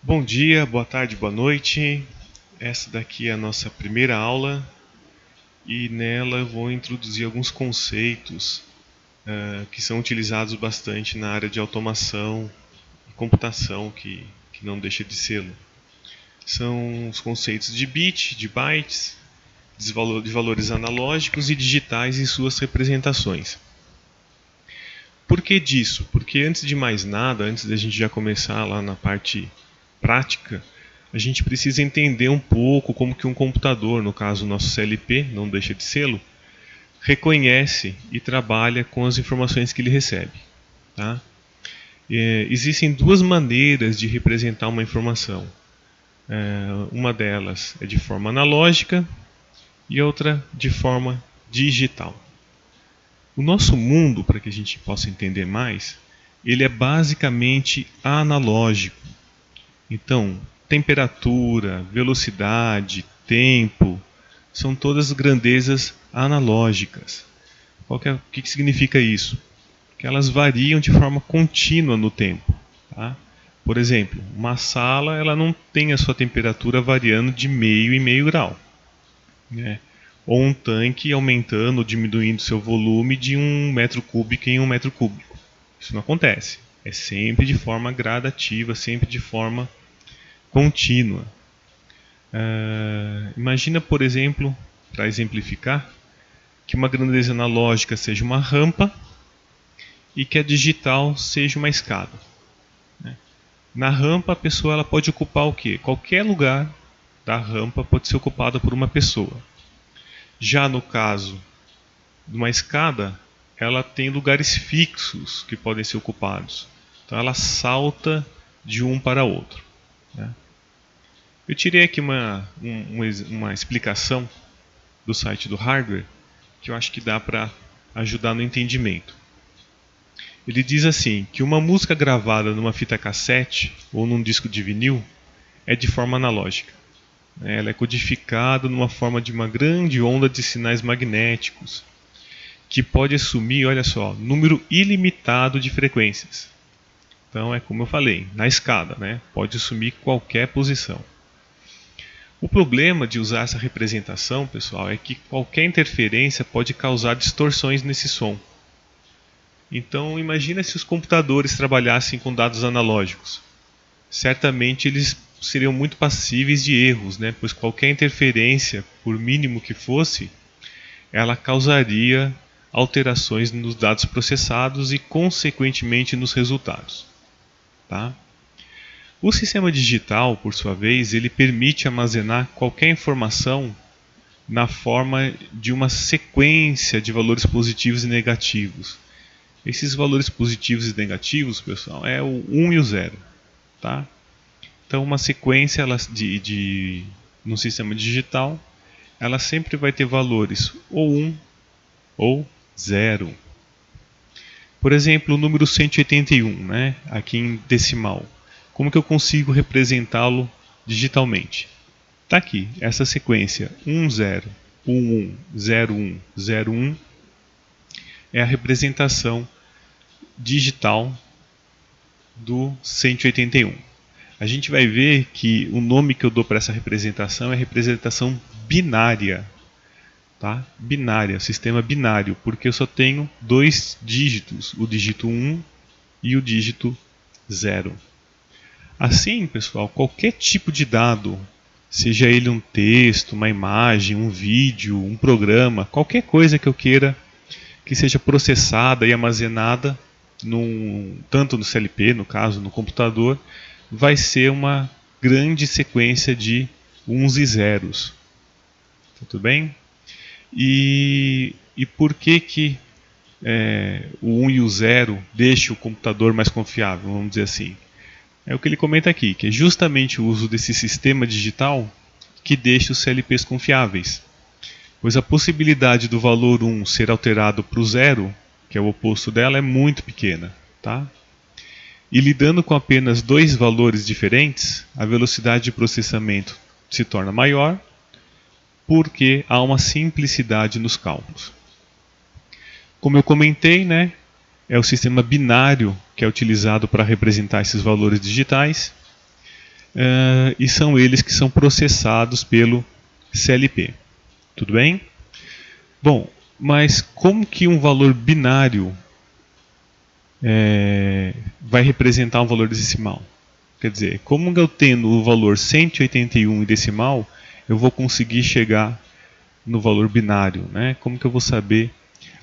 Bom dia, boa tarde, boa noite. Essa daqui é a nossa primeira aula e nela eu vou introduzir alguns conceitos que são utilizados bastante na área de automação e computação, que não deixa de ser. São os conceitos de bit, de bytes, de valores analógicos e digitais e suas representações. Por que disso? Porque antes de mais nada, antes da gente já começar lá na parte prática, a gente precisa entender um pouco como que um computador, no caso o nosso CLP, não deixa de ser, reconhece e trabalha com as informações que ele recebe. Tá? Existem duas maneiras de representar uma informação. Uma delas é de forma analógica e outra de forma digital. O nosso mundo, para que a gente possa entender mais, ele é basicamente analógico. Então, temperatura, velocidade, tempo, são todas grandezas analógicas. O que significa isso? Que elas variam de forma contínua no tempo. Tá? Por exemplo, uma sala ela não tem a sua temperatura variando de meio em meio grau. Né? Ou um tanque aumentando ou diminuindo seu volume de 1 m³ em 1 m³. Isso não acontece. É sempre de forma gradativa, sempre de forma contínua. Imagina, por exemplo, para exemplificar, que uma grandeza analógica seja uma rampa e que a digital seja uma escada. Na rampa, a pessoa ela pode ocupar o quê? Qualquer lugar da rampa pode ser ocupado por uma pessoa. Já no caso de uma escada, ela tem lugares fixos que podem ser ocupados. Então ela salta de um para outro. Eu tirei aqui uma explicação do site do Hardware que eu acho que dá para ajudar no entendimento. Ele diz assim, que uma música gravada numa fita cassete ou num disco de vinil é de forma analógica. Ela é codificada numa forma de uma grande onda de sinais magnéticos que pode assumir, olha só, número ilimitado de frequências. Então é como eu falei, na escada, pode assumir qualquer posição. O problema de usar essa representação, pessoal, é que qualquer interferência pode causar distorções nesse som. Então, imagina se os computadores trabalhassem com dados analógicos. Certamente eles seriam muito passíveis de erros, pois qualquer interferência, por mínimo que fosse, ela causaria alterações nos dados processados e, consequentemente, nos resultados. Tá? O sistema digital, por sua vez, ele permite armazenar qualquer informação na forma de uma sequência de valores positivos e negativos. Esses valores positivos e negativos, pessoal, é o 1 e o 0. Tá? Então, uma sequência no sistema digital, ela sempre vai ter valores ou 1 ou 0. Por exemplo, o número 181, aqui em decimal. Como que eu consigo representá-lo digitalmente? Está aqui, essa sequência 10, 11, 01, 01 é a representação digital do 181. A gente vai ver que o nome que eu dou para essa representação é representação binária. Tá? Binária, sistema binário, porque eu só tenho dois dígitos, o dígito 1 e o dígito 0. Assim, pessoal, qualquer tipo de dado, seja ele um texto, uma imagem, um vídeo, um programa, qualquer coisa que eu queira que seja processada e armazenada, tanto no CLP, no caso, no computador, vai ser uma grande sequência de uns e zeros. Tudo bem? E por que o 1 e o 0 deixa o computador mais confiável, vamos dizer assim? É o que ele comenta aqui, que é justamente o uso desse sistema digital que deixa os CLPs confiáveis. Pois a possibilidade do valor 1 ser alterado para o 0, que é o oposto dela, é muito pequena. Tá? E lidando com apenas dois valores diferentes, a velocidade de processamento se torna maior, porque há uma simplicidade nos cálculos. Como eu comentei, é o sistema binário que é utilizado para representar esses valores digitais. e são eles que são processados pelo CLP. Tudo bem? Bom, mas como que um valor binário vai representar um valor decimal? Quer dizer, como eu tendo o valor 181 em decimal, eu vou conseguir chegar no valor binário, né? Como que eu vou saber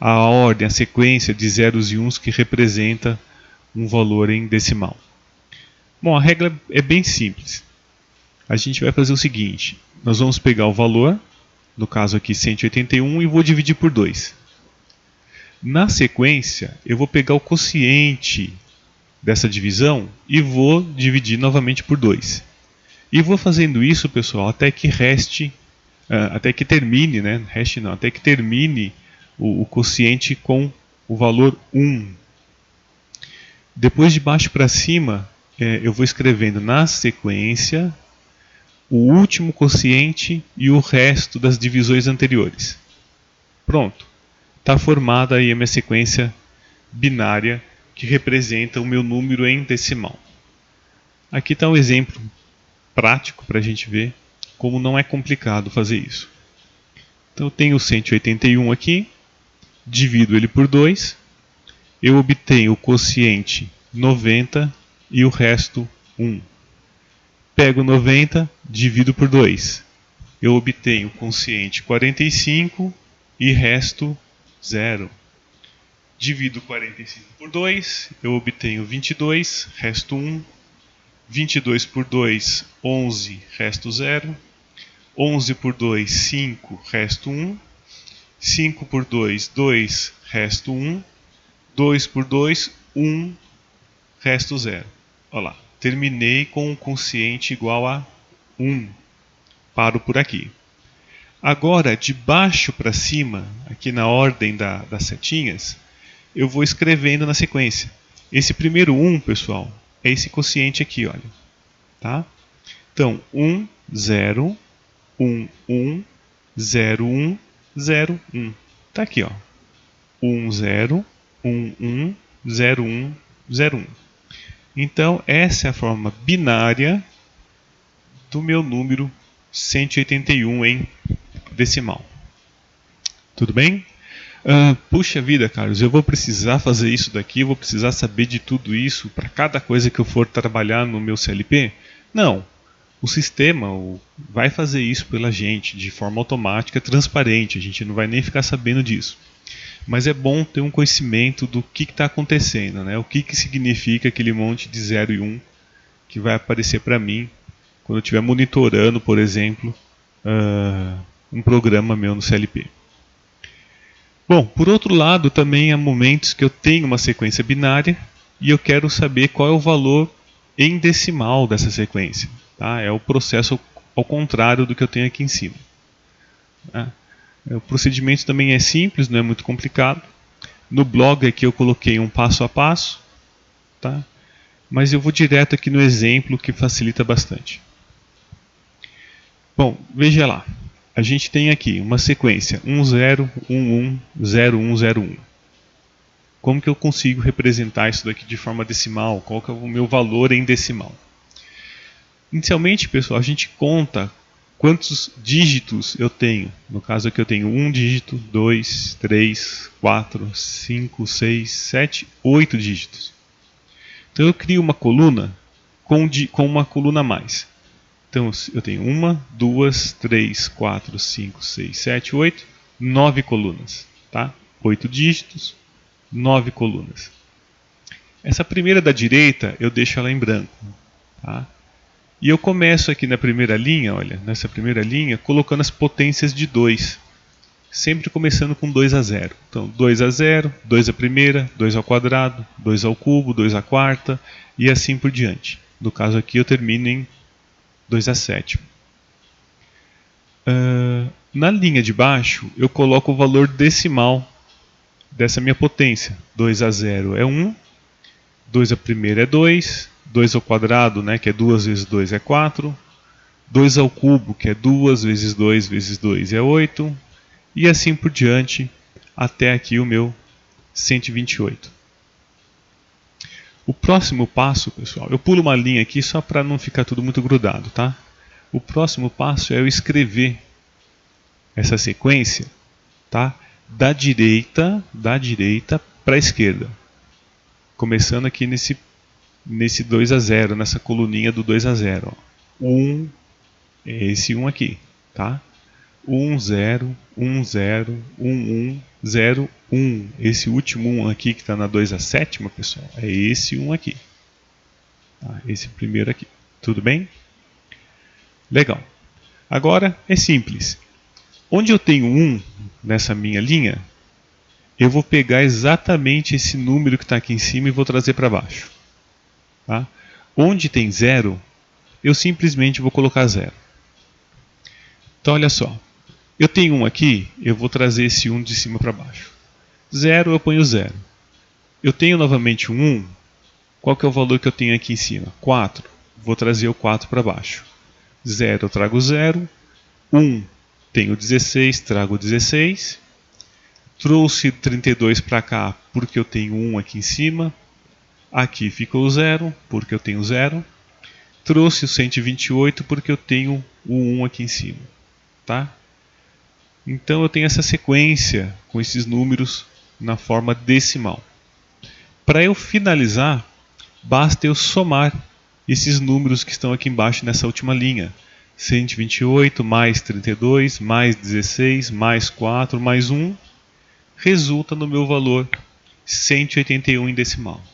a ordem, a sequência de zeros e uns que representa um valor em decimal? Bom, a regra é bem simples. A gente vai fazer o seguinte: nós vamos pegar o valor, no caso aqui 181, e vou dividir por 2. Na sequência, eu vou pegar o quociente dessa divisão e vou dividir novamente por 2. E vou fazendo isso, pessoal, até que termine, né? Reste não, até que termine o quociente com o valor 1. Depois de baixo para cima, eu vou escrevendo na sequência o último quociente e o resto das divisões anteriores. Pronto. Está formada aí a minha sequência binária que representa o meu número em decimal. Aqui está um exemplo prático para a gente ver como não é complicado fazer isso. Então eu tenho o 181 aqui, divido ele por 2, eu obtenho o quociente 90 e o resto 1. Pego 90, divido por 2, eu obtenho o quociente 45 e resto 0. Divido 45 por 2, eu obtenho 22, resto 1. 22 por 2, 11, resto 0. 11 por 2, 5, resto 1. 5 por 2, 2, resto 1. 2 por 2, 1, resto 0. Olha lá, terminei com um quociente igual a 1. Paro por aqui. Agora, de baixo para cima, aqui na ordem das setinhas, eu vou escrevendo na sequência. Esse primeiro 1, pessoal, é esse quociente aqui, olha. Tá? Então, 1, 0, 1, 1, 0, 1, 0, 1. Está aqui, ó. 1, 0, 1, 1, 0, 1, 0, 1. Então, essa é a forma binária do meu número 181 em decimal. Tudo bem? Puxa vida, Carlos, eu vou precisar fazer isso daqui, eu vou precisar saber de tudo isso para cada coisa que eu for trabalhar no meu CLP? Não. O sistema vai fazer isso pela gente de forma automática, transparente. A gente não vai nem ficar sabendo disso. Mas é bom ter um conhecimento do que está acontecendo, né? O que significa aquele monte de 0 e 1 que vai aparecer para mim quando eu estiver monitorando, por exemplo, um programa meu no CLP. Bom, por outro lado, também há momentos que eu tenho uma sequência binária e eu quero saber qual é o valor em decimal dessa sequência. Tá? É o processo ao contrário do que eu tenho aqui em cima. Tá? O procedimento também é simples, não é muito complicado. No blog aqui eu coloquei um passo a passo, tá? Mas eu vou direto aqui no exemplo que facilita bastante. Bom, veja lá. A gente tem aqui uma sequência 1, 0, 1, 1, 0, 1, 0, 1. Como que eu consigo representar isso daqui de forma decimal? Qual que é o meu valor em decimal? Inicialmente, pessoal, a gente conta quantos dígitos eu tenho. No caso aqui eu tenho 1 dígito, 2, 3, 4, 5, 6, 7, 8 dígitos. Então eu crio uma coluna com uma coluna a mais. Então eu tenho 1, 2, 3, 4, 5, 6, 7, 8, 9 colunas. Tá? 8 dígitos, 9 colunas. Essa primeira da direita eu deixo ela em branco. Tá? E eu começo aqui na primeira linha, olha, nessa primeira linha, colocando as potências de 2. Sempre começando com 2 a 0. Então 2 a 0, 2 a primeira, 2 ao quadrado, 2 ao cubo, 2 à quarta e assim por diante. No caso aqui eu termino em 2 a 7. Na linha de baixo eu coloco o valor decimal dessa minha potência. 2 a 0 é 1, 2 a primeira é 2, 2 ao quadrado, né, que é 2 vezes 2 é 4, 2 ao cubo, que é 2 vezes 2 vezes 2 é 8, e assim por diante, até aqui o meu 128. O próximo passo, pessoal, eu pulo uma linha aqui só para não ficar tudo muito grudado, tá? O próximo passo é eu escrever essa sequência, tá? Da direita para a esquerda. Começando aqui nesse 2 a 0, nessa coluninha do 2 a 0. 1, é esse 1 aqui, tá? 1, 0, 1, 0, 1, 1, 0, 1. Esse último 1 aqui que está na 2 a 7, pessoal, é esse 1 aqui. Tá? Esse primeiro aqui. Tudo bem? Legal. Agora é simples. Onde eu tenho 1 nessa minha linha, eu vou pegar exatamente esse número que está aqui em cima e vou trazer para baixo. Tá? Onde tem 0, eu simplesmente vou colocar 0. Então olha só. Eu tenho 1 aqui, eu vou trazer esse 1 de cima para baixo. 0, eu ponho 0. Eu tenho novamente um 1. Qual que é o valor que eu tenho aqui em cima? 4. Vou trazer o 4 para baixo. 0, eu trago 0. 1, tenho 16, trago 16. Trouxe 32 para cá porque eu tenho 1 aqui em cima. Aqui ficou 0 porque eu tenho 0. Trouxe o 128 porque eu tenho o 1 aqui em cima. Tá? Então eu tenho essa sequência com esses números na forma decimal. Para eu finalizar, basta eu somar esses números que estão aqui embaixo nessa última linha. 128 mais 32 mais 16 mais 4 mais 1 resulta no meu valor 181 em decimal.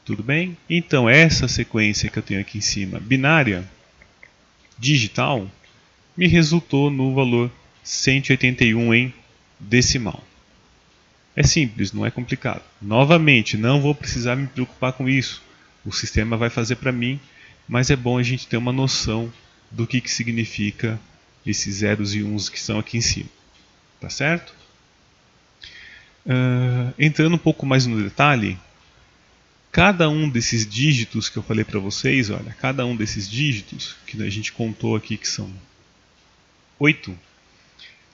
Tudo bem? Então essa sequência que eu tenho aqui em cima, binária, digital, me resultou no valor 181 em decimal. É simples, não é complicado. Novamente, não vou precisar me preocupar com isso. O sistema vai fazer para mim, mas é bom a gente ter uma noção do que significa esses zeros e uns que estão aqui em cima. Tá certo? Entrando um pouco mais no detalhe, cada um desses dígitos que eu falei para vocês, olha, cada um desses dígitos que a gente contou aqui, que são 8,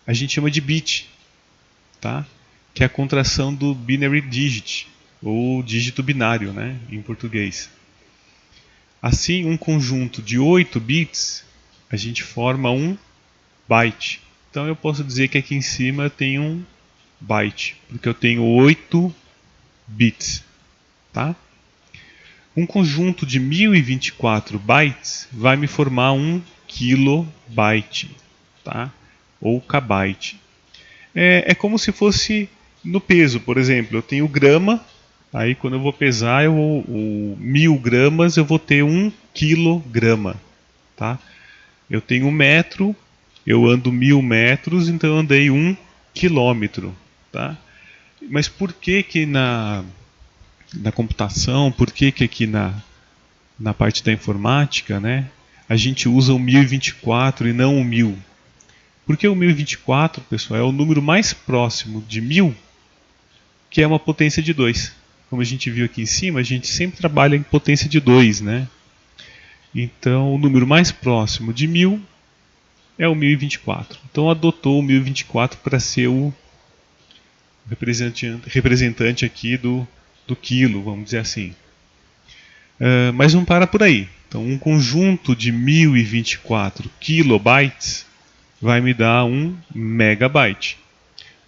a gente chama de bit, tá? Que é a contração do binary digit, ou dígito binário, né, em português. Assim, um conjunto de 8 bits, a gente forma um byte. Então eu posso dizer que aqui em cima eu tenho um byte, porque eu tenho 8 bits. Tá? Um conjunto de 1024 bytes vai me formar um kilobyte, tá? Ou kbyte. É como se fosse no peso, por exemplo. Eu tenho grama, aí quando eu vou pesar, 1000 gramas, eu vou ter 1 quilograma. Tá? Eu tenho 1 metro, eu ando 1000 metros, então eu andei 1 quilômetro. Tá? Mas por que na computação, por que aqui na parte da informática, né, a gente usa o 1024 e não o 1000? Porque o 1024, pessoal, é o número mais próximo de 1000, que é uma potência de 2. Como a gente viu aqui em cima, a gente sempre trabalha em potência de 2, né? Então, o número mais próximo de 1000 é o 1024. Então, adotou o 1024 para ser o representante aqui do quilo, vamos dizer assim. Mas não para por aí. Então, um conjunto de 1024 kilobytes vai me dar 1 megabyte.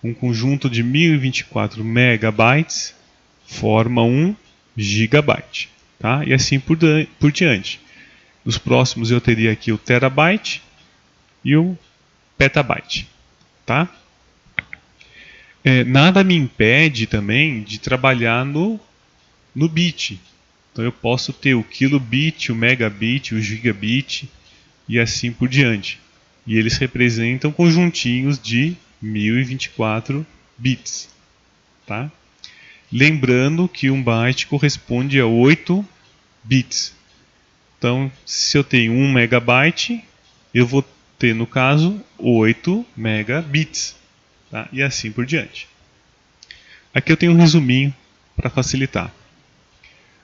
Um conjunto de 1024 megabytes forma 1 gigabyte. Tá? E assim por diante. Nos próximos eu teria aqui o terabyte e o petabyte. Tá? Nada me impede também de trabalhar no bit. Então eu posso ter o kilobit, o megabit, o gigabit e assim por diante. E eles representam conjuntinhos de 1024 bits. Tá? Lembrando que um byte corresponde a 8 bits. Então, se eu tenho 1 megabyte, eu vou ter, no caso, 8 megabits. Tá? E assim por diante. Aqui eu tenho um resuminho para facilitar.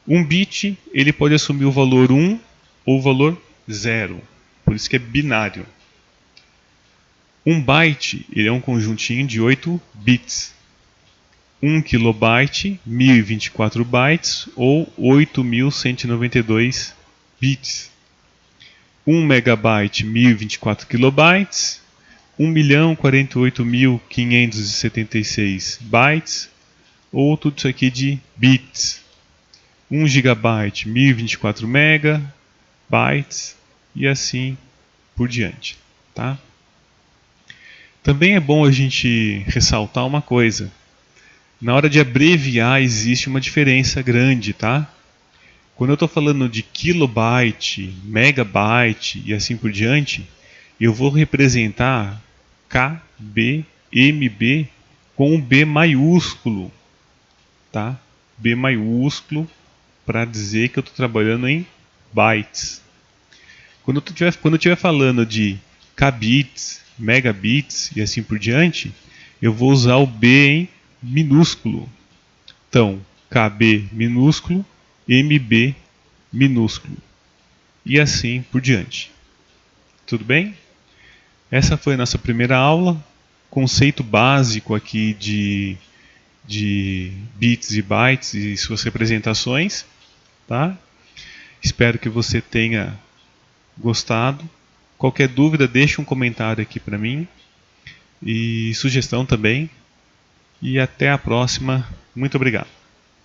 Um bit ele pode assumir o valor 1 ou o valor 0. Por isso que é binário. Um byte ele é um conjuntinho de 8 bits. 1 kilobyte, 1024 bytes ou 8.192 bits. 1 megabyte, 1024 kilobytes, 1.048.576 bytes, ou tudo isso aqui de bits. 1 gigabyte, 1024 megabytes, e assim por diante. Tá? Também é bom a gente ressaltar uma coisa. Na hora de abreviar existe uma diferença grande, tá? Quando eu estou falando de kilobyte, megabyte e assim por diante, eu vou representar KB, MB com um B maiúsculo, tá? B maiúsculo para dizer que eu estou trabalhando em bytes. Quando eu estiver falando de kbits, megabits e assim por diante, eu vou usar o B em minúsculo. Então, KB minúsculo, MB minúsculo. E assim por diante. Tudo bem? Essa foi a nossa primeira aula. Conceito básico aqui de bits e bytes e suas representações. Tá? Espero que você tenha gostado. Qualquer dúvida, deixe um comentário aqui para mim. E sugestão também. E até a próxima. Muito obrigado.